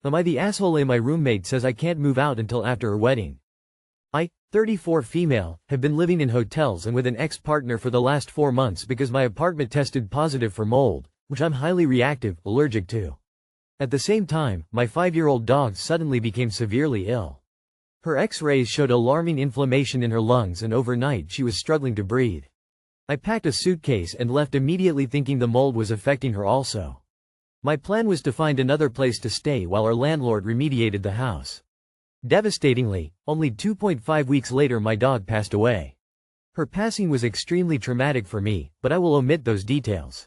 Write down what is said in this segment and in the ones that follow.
Am I the asshole? My roommate says I can't move out until after her wedding. I, 34 female, have been living in hotels and with an ex-partner for the last 4 months because my apartment tested positive for mold, which I'm highly allergic to. At the same time, my 5-year-old dog suddenly became severely ill. Her X-rays showed alarming inflammation in her lungs and overnight she was struggling to breathe. I packed a suitcase and left immediately thinking the mold was affecting her also. My plan was to find another place to stay while our landlord remediated the house. Devastatingly, only 2.5 weeks later my dog passed away. Her passing was extremely traumatic for me, but I will omit those details.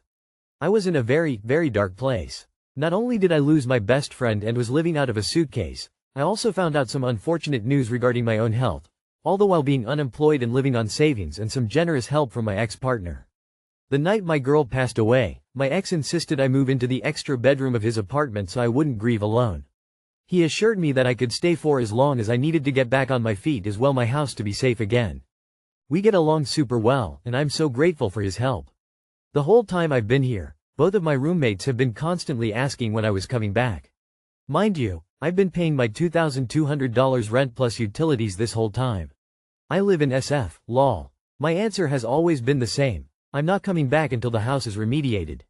I was in a very, very dark place. Not only did I lose my best friend and was living out of a suitcase, I also found out some unfortunate news regarding my own health, all the while being unemployed and living on savings and some generous help from my ex-partner. The night my girl passed away, my ex insisted I move into the extra bedroom of his apartment so I wouldn't grieve alone. He assured me that I could stay for as long as I needed to get back on my feet as well my house to be safe again. We get along super well, and I'm so grateful for his help. The whole time I've been here, both of my roommates have been constantly asking when I was coming back. Mind you, I've been paying my $2,200 rent plus utilities this whole time. I live in SF, lol. My answer has always been the same. I'm not coming back until the house is remediated.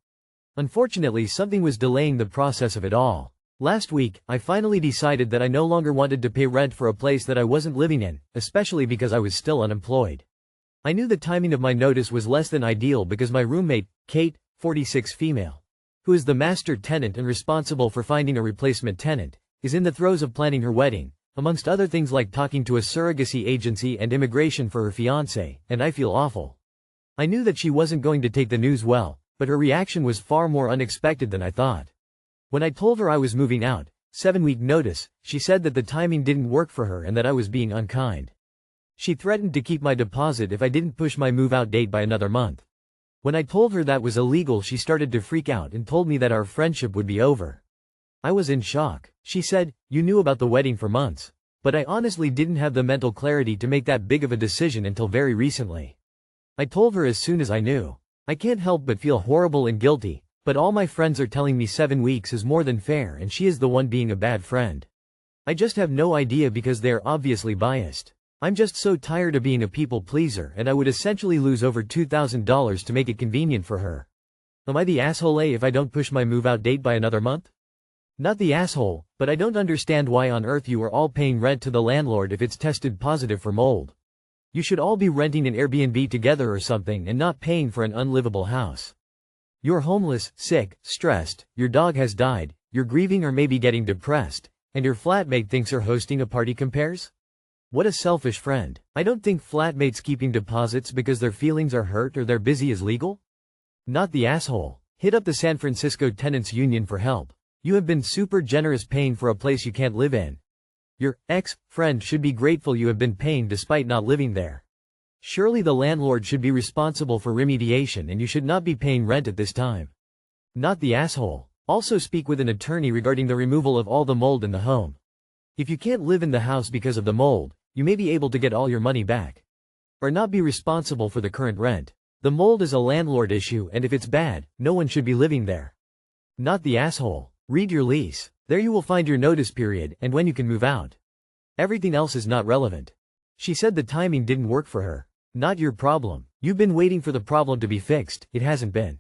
Unfortunately, something was delaying the process of it all. Last week, I finally decided that I no longer wanted to pay rent for a place that I wasn't living in, especially because I was still unemployed. I knew the timing of my notice was less than ideal because my roommate, Kate, 46 female, who is the master tenant and responsible for finding a replacement tenant, is in the throes of planning her wedding, amongst other things like talking to a surrogacy agency and immigration for her fiancé, and I feel awful. I knew that she wasn't going to take the news well, but her reaction was far more unexpected than I thought. When I told her I was moving out, 7-week notice, she said that the timing didn't work for her and that I was being unkind. She threatened to keep my deposit if I didn't push my move-out date by another month. When I told her that was illegal, she started to freak out and told me that our friendship would be over. I was in shock. She said, "You knew about the wedding for months." But I honestly didn't have the mental clarity to make that big of a decision until very recently. I told her as soon as I knew. I can't help but feel horrible and guilty, but all my friends are telling me 7 weeks is more than fair and she is the one being a bad friend. I just have no idea because they are obviously biased. I'm just so tired of being a people pleaser and I would essentially lose over $2,000 to make it convenient for her. Am I the asshole if I don't push my move-out date by another month? Not the asshole, but I don't understand why on earth you are all paying rent to the landlord if it's tested positive for mold. You should all be renting an Airbnb together or something and not paying for an unlivable house. You're homeless, sick, stressed, your dog has died, you're grieving or maybe getting depressed, and your flatmate thinks you're hosting a party compares? What a selfish friend. I don't think flatmates keeping deposits because their feelings are hurt or they're busy is legal. Not the asshole. Hit up the San Francisco Tenants Union for help. You have been super generous paying for a place you can't live in. Your ex-friend should be grateful you have been paying despite not living there. Surely the landlord should be responsible for remediation and you should not be paying rent at this time. Not the asshole. Also speak with an attorney regarding the removal of all the mold in the home. If you can't live in the house because of the mold, you may be able to get all your money back. Or not be responsible for the current rent. The mold is a landlord issue and if it's bad, no one should be living there. Not the asshole. Read your lease. There you will find your notice period and when you can move out. Everything else is not relevant. She said the timing didn't work for her. Not your problem. You've been waiting for the problem to be fixed, it hasn't been.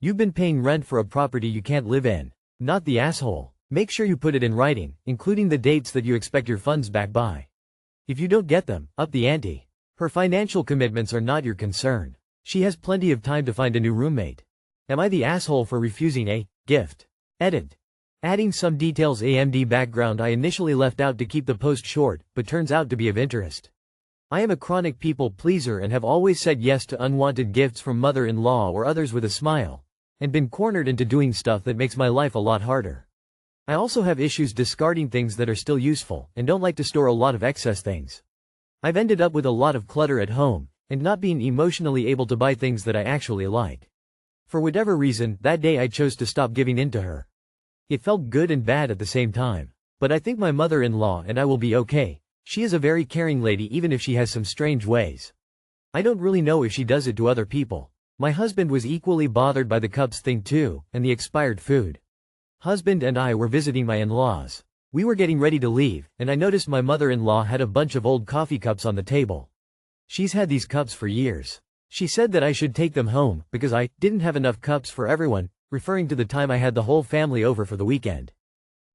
You've been paying rent for a property you can't live in. Not the asshole. Make sure you put it in writing, including the dates that you expect your funds back by. If you don't get them, up the ante. Her financial commitments are not your concern. She has plenty of time to find a new roommate. Am I the asshole for refusing a gift? Edit. Adding some details. AMD background I initially left out to keep the post short, but turns out to be of interest. I am a chronic people pleaser and have always said yes to unwanted gifts from mother-in-law or others with a smile, and been cornered into doing stuff that makes my life a lot harder. I also have issues discarding things that are still useful, and don't like to store a lot of excess things. I've ended up with a lot of clutter at home, and not being emotionally able to buy things that I actually like. For whatever reason, that day I chose to stop giving in to her. It felt good and bad at the same time. But I think my mother-in-law and I will be okay. She is a very caring lady even if she has some strange ways. I don't really know if she does it to other people. My husband was equally bothered by the cups thing too, and the expired food. husband and I were visiting my in-laws. We were getting ready to leave, and I noticed my mother-in-law had a bunch of old coffee cups on the table. She's had these cups for years. She said that I should take them home, because I didn't have enough cups for everyone, referring to the time I had the whole family over for the weekend.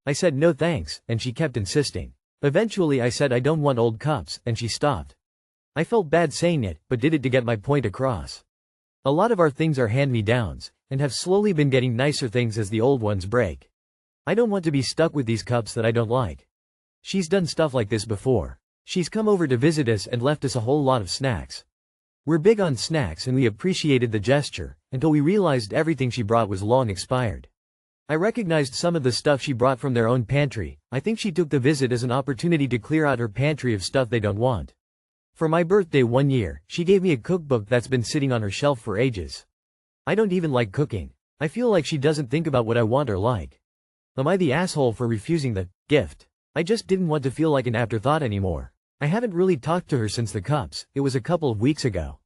I said no thanks, and she kept insisting. Eventually I said I don't want old cups, and she stopped. I felt bad saying it, but did it to get my point across. A lot of our things are hand-me-downs, and have slowly been getting nicer things as the old ones break. I don't want to be stuck with these cups that I don't like. She's done stuff like this before. She's come over to visit us and left us a whole lot of snacks. We're big on snacks and we appreciated the gesture, until we realized everything she brought was long expired. I recognized some of the stuff she brought from their own pantry. I think she took the visit as an opportunity to clear out her pantry of stuff they don't want. For my birthday one year, she gave me a cookbook that's been sitting on her shelf for ages. I don't even like cooking. I feel like she doesn't think about what I want or like. Am I the asshole for refusing the gift? I just didn't want to feel like an afterthought anymore. I haven't really talked to her since the cups, it was a couple of weeks ago.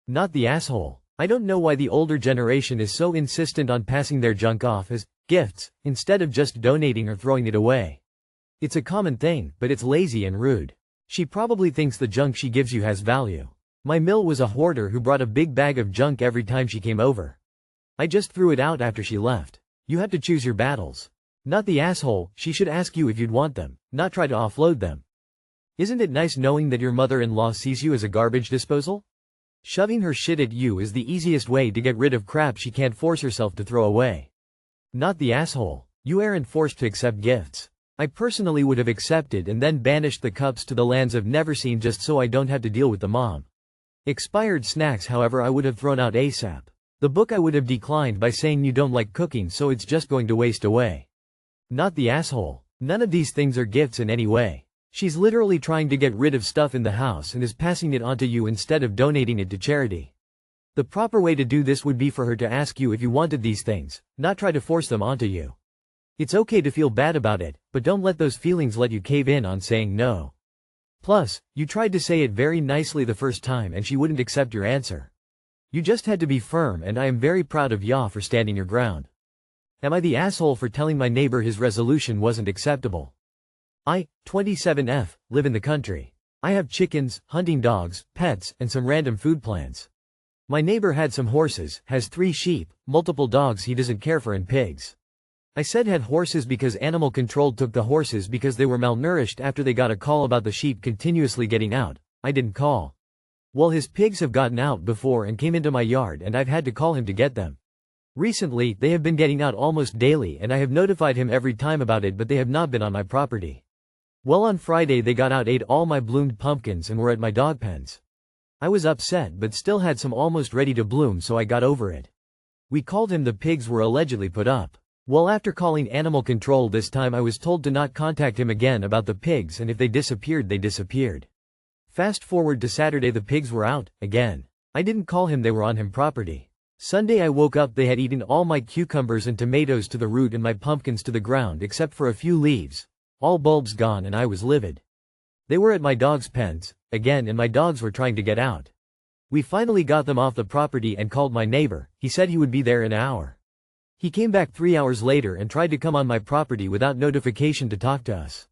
Not the asshole. I don't know why the older generation is so insistent on passing their junk off as gifts, instead of just donating or throwing it away. It's a common thing, but it's lazy and rude. She probably thinks the junk she gives you has value. My mill was a hoarder who brought a big bag of junk every time she came over. I just threw it out after she left. You have to choose your battles. Not the asshole, she should ask you if you'd want them, not try to offload them. Isn't it nice knowing that your mother-in-law sees you as a garbage disposal? Shoving her shit at you is the easiest way to get rid of crap she can't force herself to throw away. Not the asshole. You aren't forced to accept gifts. I personally would have accepted and then banished the cups to the lands of Neverseen just so I don't have to deal with the mom. Expired snacks, however, I would have thrown out ASAP. The book I would have declined by saying you don't like cooking, so it's just going to waste away. Not the asshole. None of these things are gifts in any way. She's literally trying to get rid of stuff in the house and is passing it on to you instead of donating it to charity. The proper way to do this would be for her to ask you if you wanted these things, not try to force them onto you. It's okay to feel bad about it, but don't let those feelings let you cave in on saying no. Plus, you tried to say it very nicely the first time and she wouldn't accept your answer. You just had to be firm, and I am very proud of ya for standing your ground. Am I the asshole for telling my neighbor his resolution wasn't acceptable? I, 27F, live in the country. I have chickens, hunting dogs, pets, and some random food plants. My neighbor had some horses, has 3 sheep, multiple dogs he doesn't care for, and pigs. I said had horses because animal control took the horses because they were malnourished after they got a call about the sheep continuously getting out. I didn't call. Well, his pigs have gotten out before and came into my yard and I've had to call him to get them. Recently, they have been getting out almost daily and I have notified him every time about it, but they have not been on my property. Well, on Friday they got out, ate all my bloomed pumpkins, and were at my dog pens. I was upset but still had some almost ready to bloom, so I got over it. We called him. The pigs were allegedly put up. Well, after calling animal control this time, I was told to not contact him again about the pigs, and if they disappeared, they disappeared. Fast forward to Saturday, the pigs were out, again. I didn't call him, they were on him property. Sunday I woke up, they had eaten all my cucumbers and tomatoes to the root and my pumpkins to the ground except for a few leaves. All bulbs gone, and I was livid. They were at my dog's pens, again, and my dogs were trying to get out. We finally got them off the property and called my neighbor. He said he would be there in an hour. He came back 3 hours later and tried to come on my property without notification to talk to us.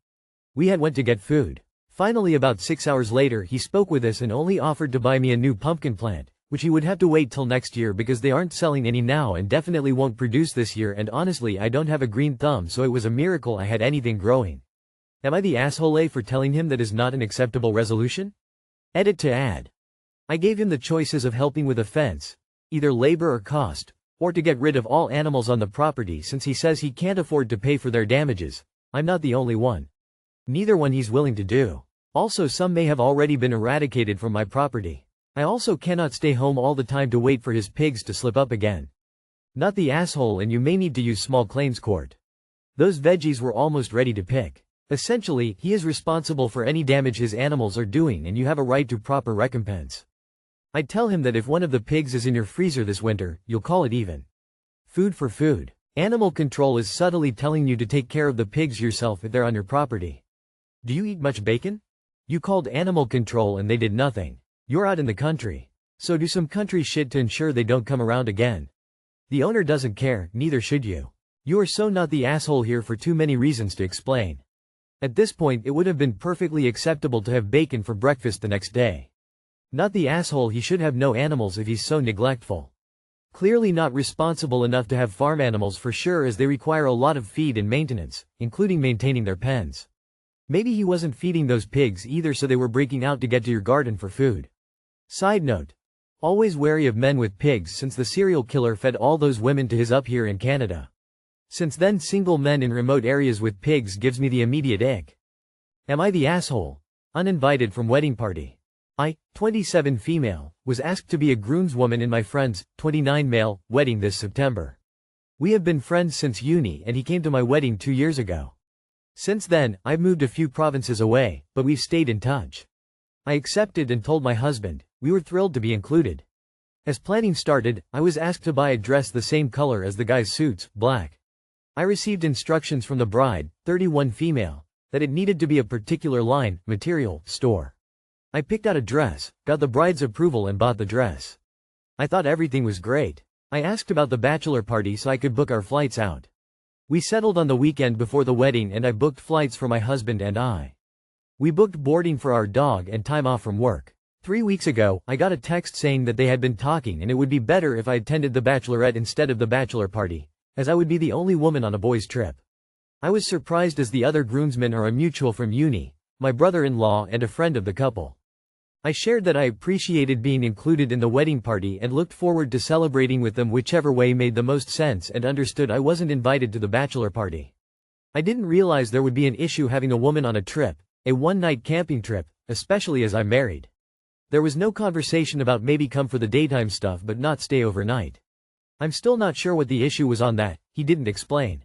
We had went to get food. Finally, about 6 hours later, he spoke with us and only offered to buy me a new pumpkin plant, which he would have to wait till next year because they aren't selling any now and definitely won't produce this year, and honestly I don't have a green thumb, so it was a miracle I had anything growing. Am I the asshole for telling him that is not an acceptable resolution? Edit to add. I gave him the choices of helping with a fence, either labor or cost, or to get rid of all animals on the property since he says he can't afford to pay for their damages. I'm not the only one. Neither one he's willing to do. Also, some may have already been eradicated from my property. I also cannot stay home all the time to wait for his pigs to slip up again. Not the asshole, and you may need to use small claims court. Those veggies were almost ready to pick. Essentially, he is responsible for any damage his animals are doing and you have a right to proper recompense. I'd tell him that if one of the pigs is in your freezer this winter, you'll call it even. Food for food. Animal control is subtly telling you to take care of the pigs yourself if they're on your property. Do you eat much bacon? You called animal control and they did nothing. You're out in the country. So do some country shit to ensure they don't come around again. The owner doesn't care, neither should you. You are so not the asshole here for too many reasons to explain. At this point it would have been perfectly acceptable to have bacon for breakfast the next day. Not the asshole, he should have no animals if he's so neglectful. Clearly not responsible enough to have farm animals for sure, as they require a lot of feed and maintenance, including maintaining their pens. Maybe he wasn't feeding those pigs either, so they were breaking out to get to your garden for food. Side note. Always wary of men with pigs, since the serial killer fed all those women to his up here in Canada. Since then, single men in remote areas with pigs gives me the immediate ick. Am I the asshole? Uninvited from wedding party. I, 27 female, was asked to be a groomswoman in my friend's, 29 male, wedding this September. We have been friends since uni and he came to my wedding 2 years ago. Since then, I've moved a few provinces away, but we've stayed in touch. I accepted and told my husband. We were thrilled to be included. As planning started, I was asked to buy a dress the same color as the guy's suits, black. I received instructions from the bride, 31 female, that it needed to be a particular line, material, store. I picked out a dress, got the bride's approval and bought the dress. I thought everything was great. I asked about the bachelor party so I could book our flights out. We settled on the weekend before the wedding and I booked flights for my husband and I. We booked boarding for our dog and time off from work. 3 weeks ago, I got a text saying that they had been talking and it would be better if I attended the bachelorette instead of the bachelor party, as I would be the only woman on a boys' trip. I was surprised as the other groomsmen are a mutual from uni, my brother-in-law and a friend of the couple. I shared that I appreciated being included in the wedding party and looked forward to celebrating with them whichever way made the most sense, and understood I wasn't invited to the bachelor party. I didn't realize there would be an issue having a woman on a trip, a one-night camping trip, especially as I'm married. There was no conversation about maybe come for the daytime stuff but not stay overnight. I'm still not sure what the issue was on that, he didn't explain.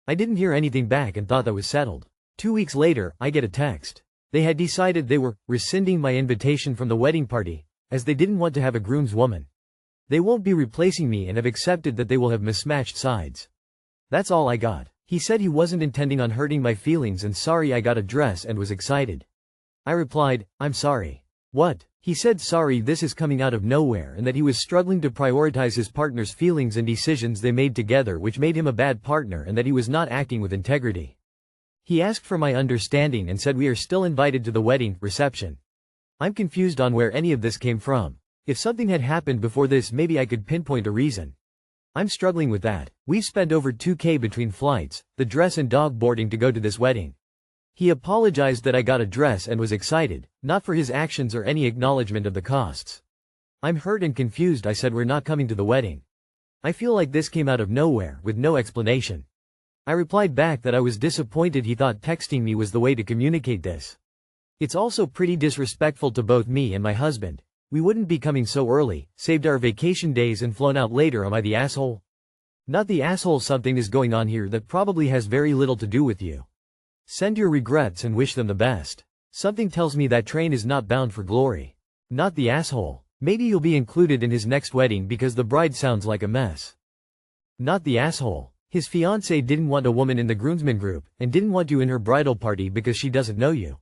I didn't hear anything back and thought that was settled. 2 weeks later, I get a text. They had decided they were rescinding my invitation from the wedding party, as they didn't want to have a groomswoman. They won't be replacing me and have accepted that they will have mismatched sides. That's all I got. He said he wasn't intending on hurting my feelings and sorry I got a dress and was excited. I replied, I'm sorry. What? He said sorry this is coming out of nowhere and that he was struggling to prioritize his partner's feelings and decisions they made together, which made him a bad partner, and that he was not acting with integrity. He asked for my understanding and said we are still invited to the wedding reception. I'm confused on where any of this came from. If something had happened before this, maybe I could pinpoint a reason. I'm struggling with that. We've spent over $2,000 between flights, the dress and dog boarding to go to this wedding. He apologized that I got a dress and was excited, not for his actions or any acknowledgement of the costs. I'm hurt and confused. I said we're not coming to the wedding. I feel like this came out of nowhere, with no explanation. I replied back that I was disappointed he thought texting me was the way to communicate this. It's also pretty disrespectful to both me and my husband. We wouldn't be coming so early, saved our vacation days and flown out later. Am I the asshole? Not the asshole. Something is going on here that probably has very little to do with you. Send your regrets and wish them the best. Something tells me that train is not bound for glory. Not the asshole. Maybe you'll be included in his next wedding because the bride sounds like a mess. Not the asshole. His fiancée didn't want a woman in the groomsmen group, and didn't want you in her bridal party because she doesn't know you.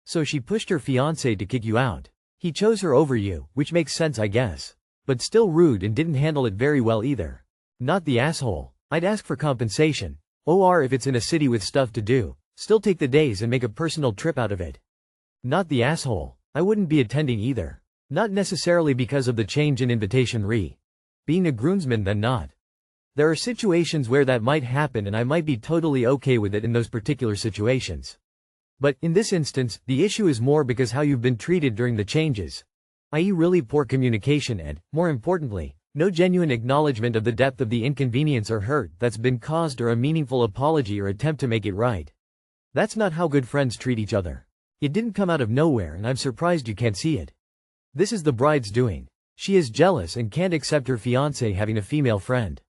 So she pushed her fiancé to kick you out. He chose her over you, which makes sense I guess. But still rude and didn't handle it very well either. Not the asshole. I'd ask for compensation. Or if it's in a city with stuff to do, still take the days and make a personal trip out of it. Not the asshole. I wouldn't be attending either. Not necessarily because of the change in invitation being a groomsman, then not. There are situations where that might happen and I might be totally okay with it in those particular situations. But, in this instance, the issue is more because how you've been treated during the changes. I.e. really poor communication and, more importantly, no genuine acknowledgement of the depth of the inconvenience or hurt that's been caused, or a meaningful apology or attempt to make it right. That's not how good friends treat each other. It didn't come out of nowhere and I'm surprised you can't see it. This is the bride's doing. She is jealous and can't accept her fiancé having a female friend.